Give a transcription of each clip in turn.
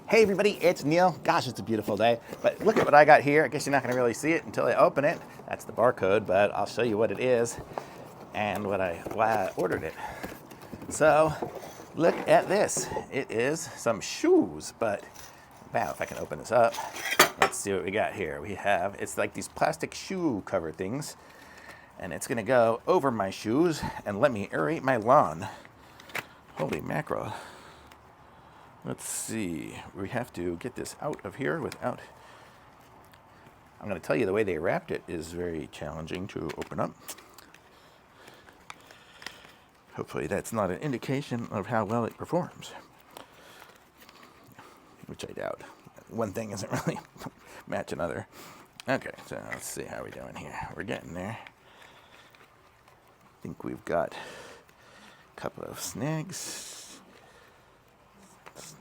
Hey everybody, it's Neil. Gosh, it's a beautiful day. But look at what I got here. I guess you're not going to really see it until I open it. That's the barcode, but I'll show you what it is and why I ordered it. So, look at this. It is some shoes, but wow, if I can open this up, let's see what we got here. It's like these plastic shoe cover things, and it's going to go over my shoes and let me aerate my lawn. Holy mackerel. Let's see, we have to get this out of here without, I'm going to tell you the way they wrapped it is very challenging to open up. Hopefully that's not an indication of how well it performs, which I doubt. One thing isn't really match another. Okay, so let's see how we're doing here. We're getting there. I think we've got a couple of snags.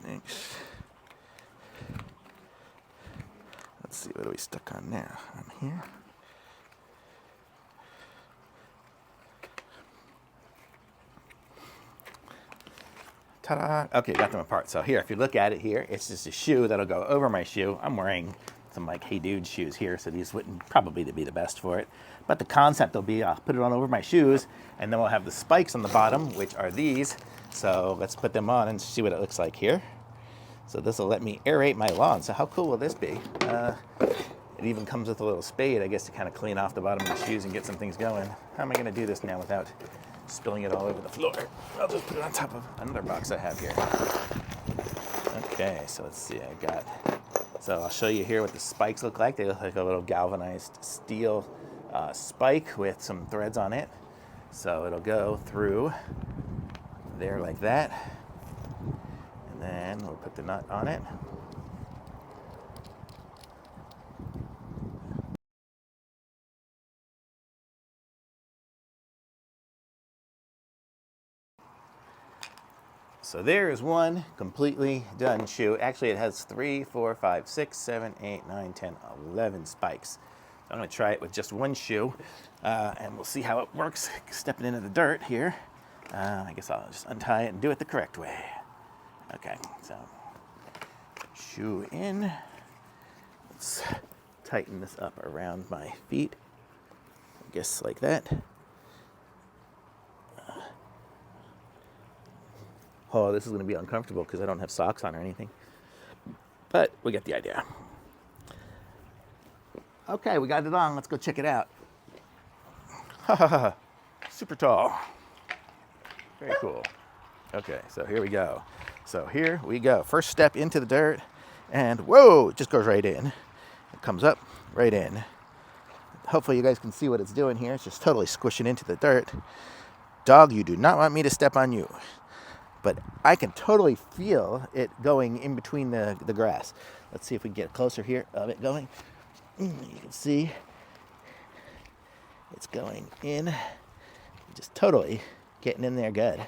Let's see, what are we stuck on now? On here. Ta-da! Okay, got them apart. So here, if you look at it here, it's just a shoe that'll go over my shoe. I'm wearing some like Hey Dude shoes here, so these wouldn't probably be the best for it. But the concept will be I'll put it on over my shoes, and then we'll have the spikes on the bottom, which are these. So let's put them on and see what it looks like here. So this will let me aerate my lawn. So how cool will this be? It even comes with a little spade, I guess, to kind of clean off the bottom of the shoes and get some things going. How am I going to do this now without spilling it all over the floor? I'll just put it on top of another box I have here. Okay, so let's see. So I'll show you here what the spikes look like. They look like a little galvanized steel spike with some threads on it. So it'll go through there like that. And then we'll put the nut on it. So there is one completely done shoe. Actually, it has 3, 4, 5, 6, 7, 8, 9, 10, 11 spikes. I'm going to try it with just one shoe, and we'll see how it works stepping into the dirt here. I guess I'll just untie it and do it the correct way. Okay, so shoe in. Let's tighten this up around my feet. I guess like that. Oh, this is going to be uncomfortable because I don't have socks on or anything. But we get the idea. Okay, we got it on. Let's go check it out. Ha ha ha. Super tall. Very cool. Okay, so here we go. So here we go. First step into the dirt. And whoa, it just goes right in. It comes up right in. Hopefully you guys can see what it's doing here. It's just totally squishing into the dirt. Dog, you do not want me to step on you. But I can totally feel it going in between the grass. Let's see if we can get closer here of it going. You can see it's going in, just totally getting in there good.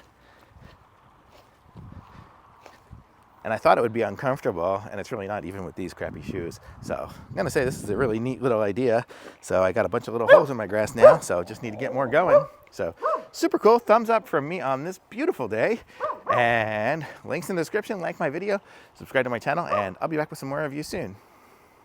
And I thought it would be uncomfortable, and it's really not, even with these crappy shoes. So I'm gonna say this is a really neat little idea. So I got a bunch of little holes in my grass now, so just need to get more going. So super cool, thumbs up from me on this beautiful day. And links in the description, like my video, subscribe to my channel, and I'll be back with some more of you soon.